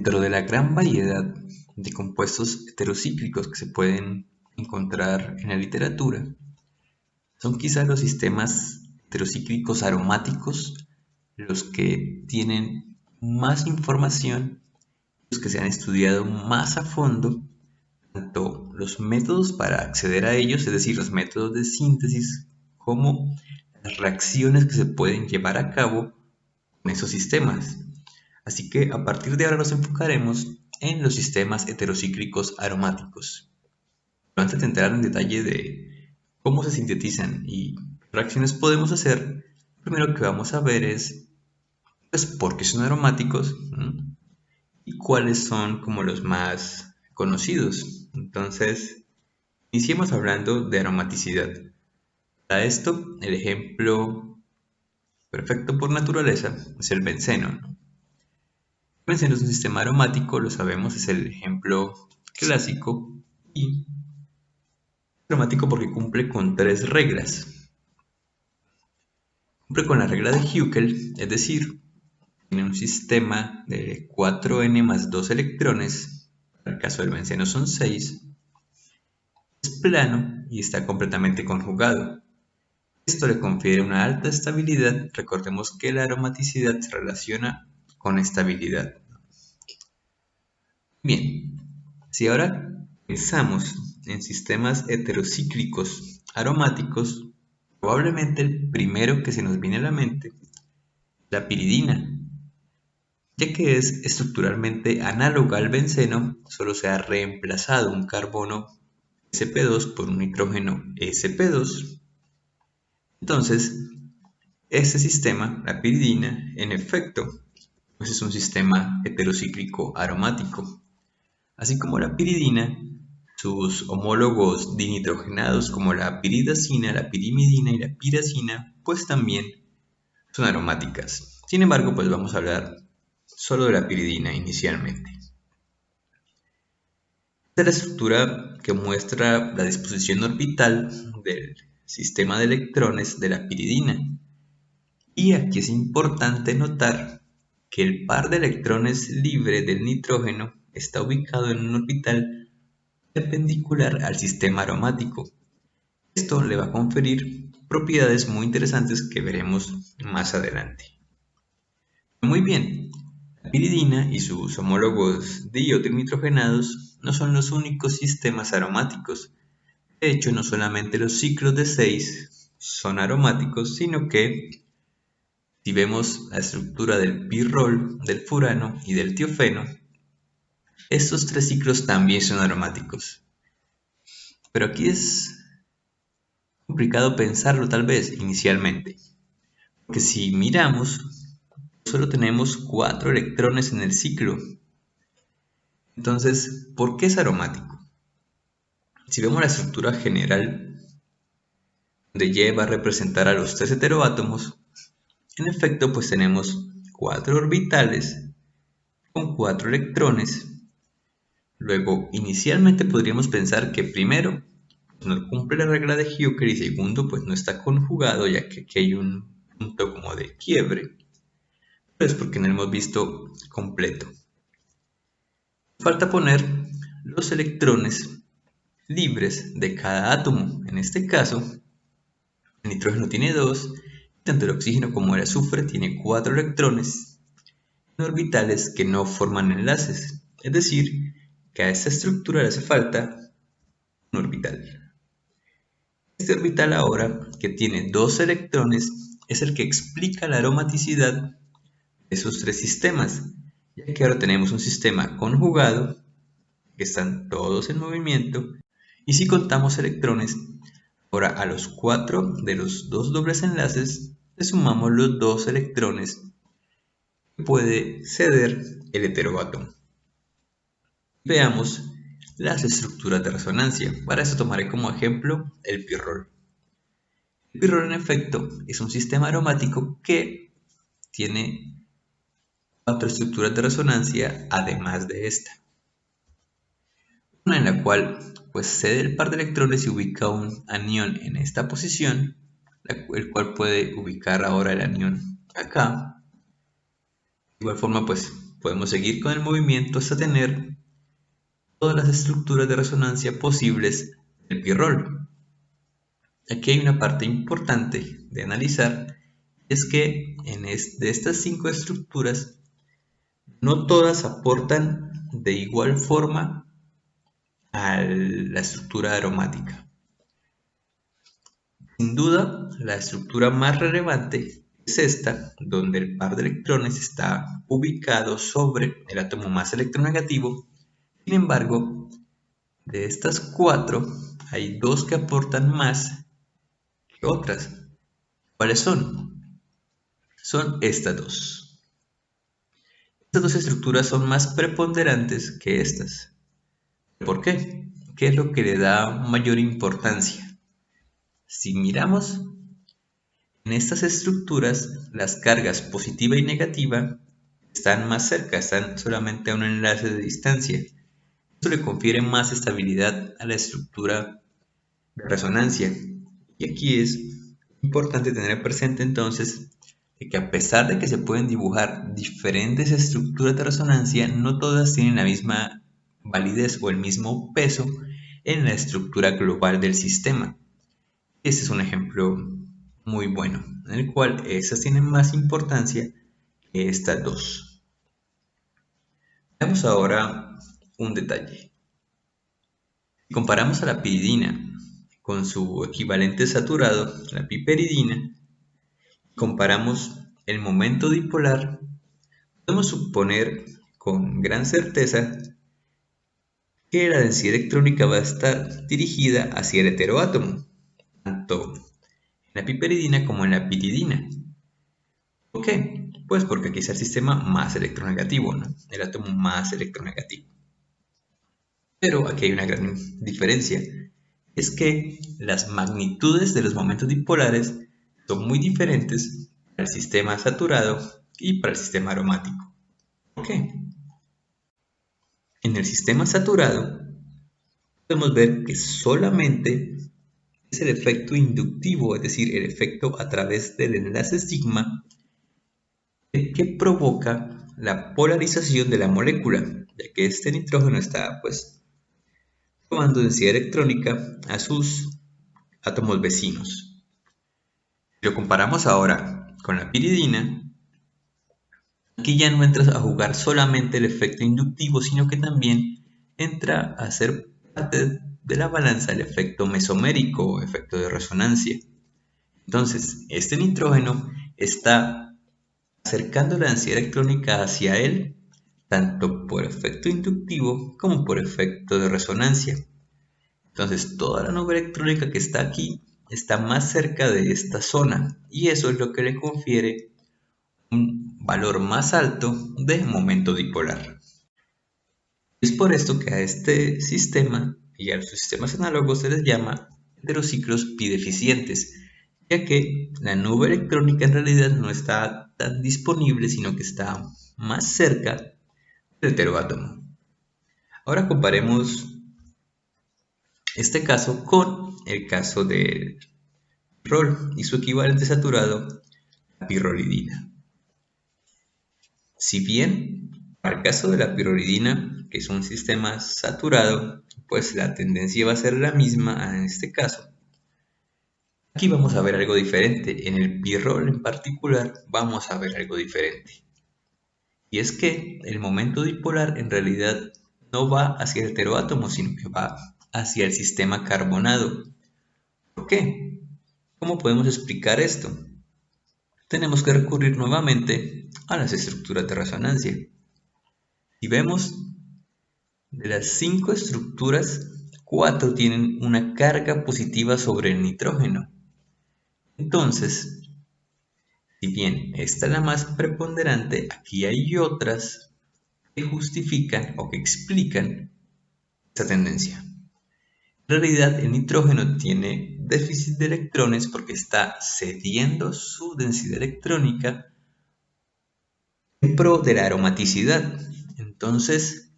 Dentro de la gran variedad de compuestos heterocíclicos que se pueden encontrar en la literatura, son quizás los sistemas heterocíclicos aromáticos los que tienen más información, los que se han estudiado más a fondo, tanto los métodos para acceder a ellos, es decir, los métodos de síntesis, como las reacciones que se pueden llevar a cabo con esos sistemas. Así que a partir de ahora nos enfocaremos en los sistemas heterocíclicos aromáticos. Pero antes de entrar en detalle de cómo se sintetizan y qué reacciones podemos hacer, lo primero que vamos a ver es pues, por qué son aromáticos y cuáles son como los más conocidos. Entonces, iniciemos hablando de aromaticidad. Para esto, el ejemplo perfecto por naturaleza es el benceno. El benceno es un sistema aromático, lo sabemos, es el ejemplo clásico y aromático porque cumple con tres reglas. Cumple con la regla de Huckel, es decir, tiene un sistema de 4n más 2 electrones, en el caso del benceno son 6, es plano y está completamente conjugado. Esto le confiere una alta estabilidad. Recordemos que la aromaticidad se relaciona con estabilidad. Bien, si ahora pensamos en sistemas heterocíclicos aromáticos, probablemente el primero que se nos viene a la mente es la piridina, ya que es estructuralmente análoga al benceno, solo se ha reemplazado un carbono sp2 por un nitrógeno sp2. Entonces, este sistema, la piridina, en efecto, pues es un sistema heterocíclico aromático. Así como la piridina, sus homólogos dinitrogenados como la piridazina, la pirimidina y la piracina, pues también son aromáticas. Sin embargo, pues vamos a hablar solo de la piridina inicialmente. Esta es la estructura que muestra la disposición orbital del sistema de electrones de la piridina. Y aquí es importante notar que el par de electrones libre del nitrógeno está ubicado en un orbital perpendicular al sistema aromático. Esto le va a conferir propiedades muy interesantes que veremos más adelante. Muy bien, la piridina y sus homólogos diodinitrogenados no son los únicos sistemas aromáticos. De hecho, no solamente los ciclos de 6 son aromáticos, sino que si vemos la estructura del pirrol, del furano y del tiofeno, estos tres ciclos también son aromáticos. Pero aquí es complicado pensarlo tal vez inicialmente, porque si miramos, solo tenemos 4 electrones en el ciclo. Entonces, ¿por qué es aromático? Si vemos la estructura general, donde Y va a representar a los 3 heteroátomos, en efecto pues tenemos 4 orbitales con 4 electrones. Luego, inicialmente podríamos pensar que primero no cumple la regla de Huckel y segundo, pues no está conjugado, ya que aquí hay un punto como de quiebre, pero es porque no lo hemos visto completo. Falta poner los electrones libres de cada átomo. En este caso, el nitrógeno tiene 2, tanto el oxígeno como el azufre tiene 4 electrones en orbitales que no forman enlaces, es decir, que a esta estructura le hace falta un orbital. Este orbital ahora, que tiene 2 electrones, es el que explica la aromaticidad de esos tres sistemas, ya que ahora tenemos un sistema conjugado, que están todos en movimiento, y si contamos electrones, ahora a los 4 de los 2 dobles enlaces, le sumamos los 2 electrones que puede ceder el heteroátomo. Veamos las estructuras de resonancia. Para eso tomaré como ejemplo el pirrol. El pirrol en efecto es un sistema aromático que tiene 4 estructuras de resonancia además de esta. Una en la cual pues cede el par de electrones y ubica un anión en esta posición, el cual puede ubicar ahora el anión acá. De igual forma pues podemos seguir con el movimiento hasta tener todas las estructuras de resonancia posibles del pirrol. Aquí hay una parte importante de analizar, es que de estas 5 estructuras, no todas aportan de igual forma a la estructura aromática. Sin duda, la estructura más relevante es esta, donde el par de electrones está ubicado sobre el átomo más electronegativo. Sin embargo, de estas 4, hay 2 que aportan más que otras. ¿Cuáles son? Son estas 2. Estas 2 estructuras son más preponderantes que estas. ¿Por qué? ¿Qué es lo que le da mayor importancia? Si miramos en estas estructuras, las cargas positiva y negativa están más cerca, están solamente a un enlace de distancia. Esto le confiere más estabilidad a la estructura de resonancia. Y aquí es importante tener presente entonces que a pesar de que se pueden dibujar diferentes estructuras de resonancia, no todas tienen la misma validez o el mismo peso en la estructura global del sistema. Este es un ejemplo muy bueno, en el cual estas tienen más importancia que estas 2. Veamos ahora un detalle. Si comparamos a la piridina con su equivalente saturado, la piperidina, comparamos el momento dipolar, podemos suponer con gran certeza que la densidad electrónica va a estar dirigida hacia el heteroátomo, tanto en la piperidina como en la piridina. ¿Por qué? Pues porque aquí es el sistema más electronegativo, ¿no? El átomo más electronegativo. Pero aquí hay una gran diferencia. Es que las magnitudes de los momentos dipolares son muy diferentes para el sistema saturado y para el sistema aromático. ¿Por qué? En el sistema saturado podemos ver que solamente es el efecto inductivo, es decir, el efecto a través del enlace sigma, el que provoca la polarización de la molécula, ya que este nitrógeno está tomando densidad electrónica a sus átomos vecinos. Si lo comparamos ahora con la piridina, aquí ya no entra a jugar solamente el efecto inductivo, sino que también entra a ser parte de la balanza el efecto mesomérico o efecto de resonancia. Entonces, este nitrógeno está acercando la densidad electrónica hacia él, tanto por efecto inductivo como por efecto de resonancia. Entonces, toda la nube electrónica que está aquí está más cerca de esta zona, y eso es lo que le confiere un valor más alto de momento dipolar. Es por esto que a este sistema y a los sistemas análogos se les llama heterociclos bideficientes, ya que la nube electrónica en realidad no está tan disponible, sino que está más cerca del heteroátomo. Ahora comparemos este caso con el caso del pirrol y su equivalente saturado, la pirrolidina. Si bien para el caso de la pirrolidina, que es un sistema saturado, pues la tendencia va a ser la misma en este caso. Aquí vamos a ver algo diferente. En el pirrol en particular vamos a ver algo diferente. Y es que el momento dipolar en realidad no va hacia el heteroátomo, sino que va hacia el sistema carbonado. ¿Por qué? ¿Cómo podemos explicar esto? Tenemos que recurrir nuevamente a las estructuras de resonancia. Si vemos, de las 5 estructuras, 4 tienen una carga positiva sobre el nitrógeno. Entonces, si bien esta es la más preponderante, aquí hay otras que justifican o que explican esta tendencia. En realidad, el nitrógeno tiene déficit de electrones porque está cediendo su densidad electrónica en pro de la aromaticidad. Entonces,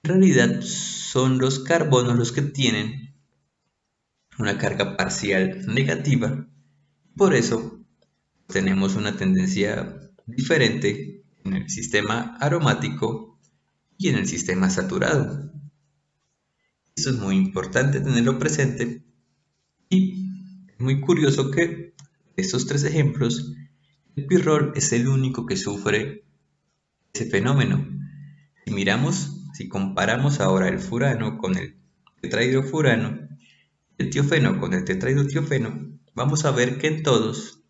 en realidad son los carbonos los que tienen una carga parcial negativa. Por eso tenemos una tendencia diferente en el sistema aromático y en el sistema saturado. Esto es muy importante tenerlo presente y es muy curioso que de estos tres ejemplos, el pirrol es el único que sufre ese fenómeno. Si comparamos ahora el furano con el tetrahidrofurano, el tiofeno con el tetrahidrotiofeno, vamos a ver que en todos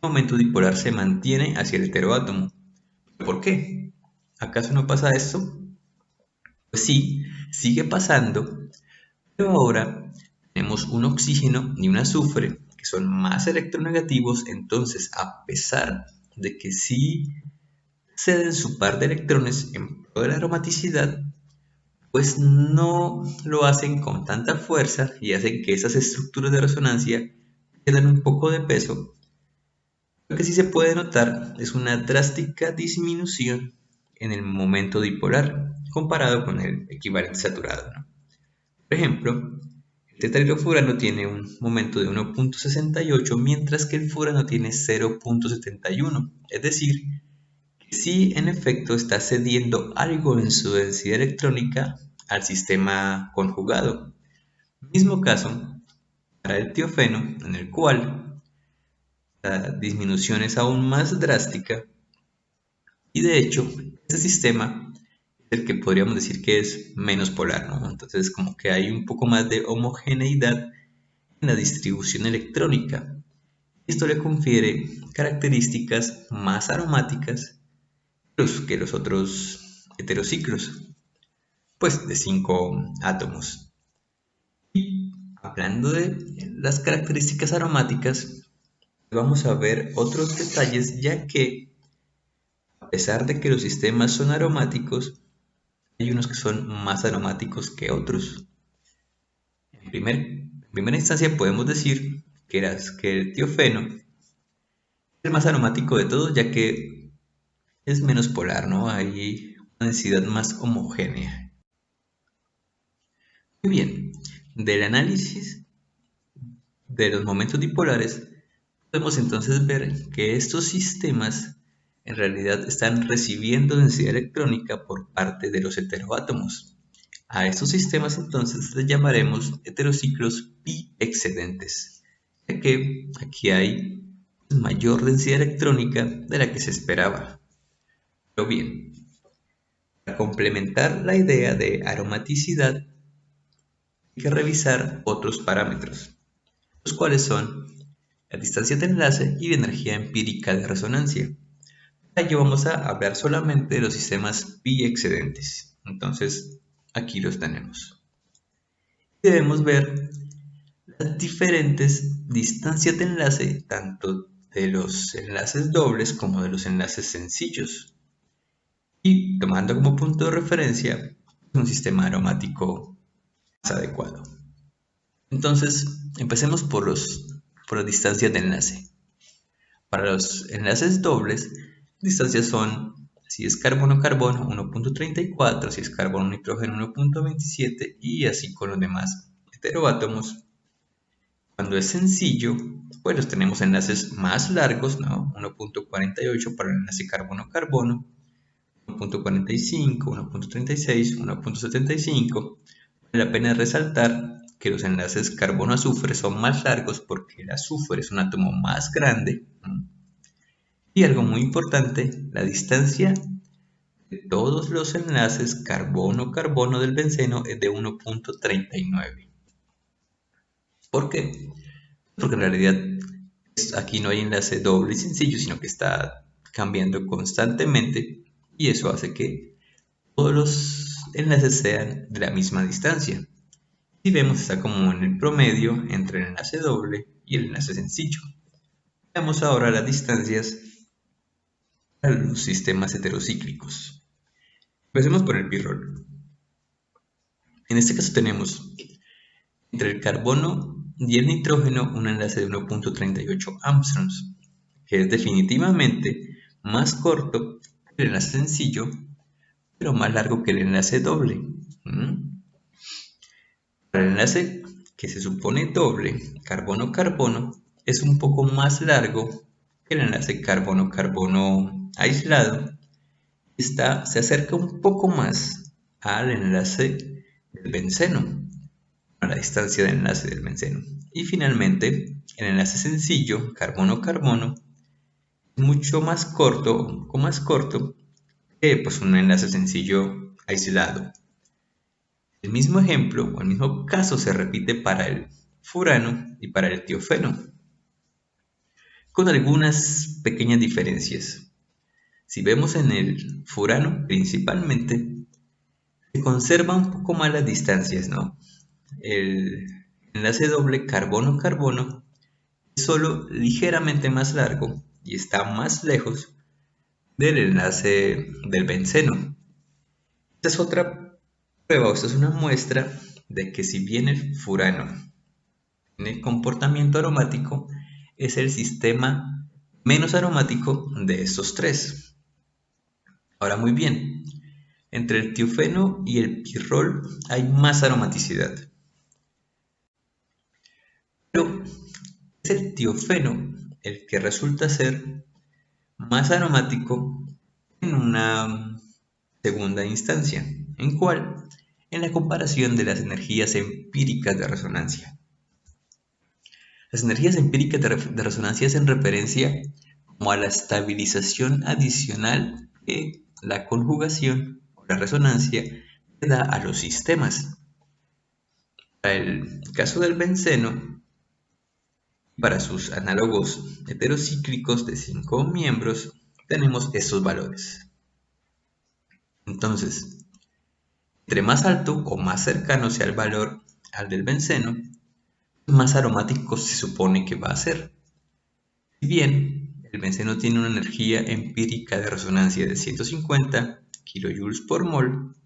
el momento dipolar se mantiene hacia el heteroátomo. ¿Por qué? ¿Acaso no pasa esto? Pues sí, sigue pasando, pero ahora tenemos un oxígeno y un azufre que son más electronegativos, entonces a pesar de que sí ceden su par de electrones en pro de la aromaticidad, pues no lo hacen con tanta fuerza y hacen que esas estructuras de resonancia pierdan un poco de peso. Lo que sí se puede notar es una drástica disminución en el momento dipolar comparado con el equivalente saturado, ¿no? Por ejemplo, el tetrahidrofurano tiene un momento de 1.68, mientras que el furano tiene 0.71, es decir, que sí en efecto está cediendo algo en su densidad electrónica al sistema conjugado. Mismo caso para el tiofeno, en el cual la disminución es aún más drástica y de hecho este sistema es el que podríamos decir que es menos polar, ¿no? Entonces como que hay un poco más de homogeneidad en la distribución electrónica. Esto le confiere características más aromáticas que los otros heterociclos, pues de 5 átomos. Y hablando de las características aromáticas, vamos a ver otros detalles, ya que a pesar de que los sistemas son aromáticos, hay unos que son más aromáticos que otros. En primera instancia podemos decir que el tiofeno es el más aromático de todos, ya que es menos polar, ¿no? Hay una densidad más homogénea. Muy bien, del análisis de los momentos dipolares, podemos entonces ver que estos sistemas en realidad están recibiendo densidad electrónica por parte de los heteroátomos. A estos sistemas entonces les llamaremos heterociclos pi excedentes, ya que aquí hay mayor densidad electrónica de la que se esperaba. Pero bien, para complementar la idea de aromaticidad, hay que revisar otros parámetros, los cuales son la distancia de enlace y la energía empírica de resonancia. Para ello vamos a hablar solamente de los sistemas pi excedentes. Entonces, aquí los tenemos. Debemos ver las diferentes distancias de enlace, tanto de los enlaces dobles como de los enlaces sencillos. Y tomando como punto de referencia un sistema aromático más adecuado. Entonces, empecemos por las distancias de enlace. Para los enlaces dobles, distancias son, si es carbono-carbono, 1.34, si es carbono-nitrógeno, 1.27 y así con los demás heteroátomos. Cuando es sencillo, pues los tenemos enlaces más largos, ¿no? 1.48 para el enlace carbono-carbono, 1.45, 1.36, 1.75. Vale la pena resaltar que los enlaces carbono-azufre son más largos porque el azufre es un átomo más grande. Y algo muy importante, la distancia de todos los enlaces carbono-carbono del benceno es de 1.39. ¿Por qué? Porque en realidad aquí no hay enlace doble y sencillo, sino que está cambiando constantemente y eso hace que todos los enlaces sean de la misma distancia. Si vemos, está como en el promedio entre el enlace doble y el enlace sencillo. Veamos ahora las distancias para los sistemas heterocíclicos. Empecemos por el pirrol. En este caso tenemos entre el carbono y el nitrógeno un enlace de 1.38 angstroms, que es definitivamente más corto que el enlace sencillo, pero más largo que el enlace doble. Para el enlace que se supone doble, carbono-carbono, es un poco más largo que el enlace carbono-carbono aislado se acerca un poco más al enlace del benceno, a la distancia de enlace del benceno. Y finalmente, el enlace sencillo, carbono-carbono, es mucho más corto, un poco más corto, que pues, un enlace sencillo aislado. El mismo ejemplo o el mismo caso se repite para el furano y para el tiofeno, con algunas pequeñas diferencias. Si vemos en el furano, principalmente, se conserva un poco más las distancias, ¿no? El enlace doble carbono-carbono es solo ligeramente más largo y está más lejos del enlace del benceno. Esta es otra prueba, o esta es una muestra de que si bien el furano tiene comportamiento aromático, es el sistema menos aromático de estos tres. Ahora muy bien, entre el tiofeno y el pirrol hay más aromaticidad. Pero es el tiofeno el que resulta ser más aromático en una segunda instancia. ¿En cuál? En la comparación de las energías empíricas de resonancia. Las energías empíricas de resonancia hacen referencia como a la estabilización adicional que la conjugación o la resonancia le da a los sistemas. Para el caso del benceno, para sus análogos heterocíclicos de 5 miembros, tenemos estos valores. Entonces, entre más alto o más cercano sea el valor al del benceno, más aromático se supone que va a ser. Si bien el benceno tiene una energía empírica de resonancia de 150 kJ por mol,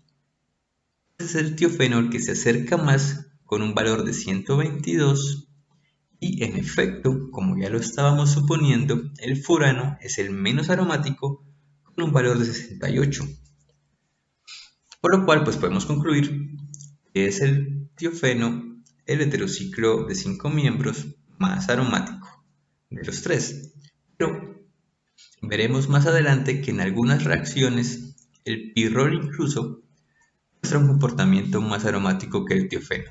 es el tiofeno el que se acerca más con un valor de 122 y en efecto, como ya lo estábamos suponiendo, el furano es el menos aromático con un valor de 68. Por lo cual pues podemos concluir que es el tiofeno el heterociclo de 5 miembros más aromático de los tres. Pero veremos más adelante que en algunas reacciones el pirrol incluso muestra un comportamiento más aromático que el tiofeno.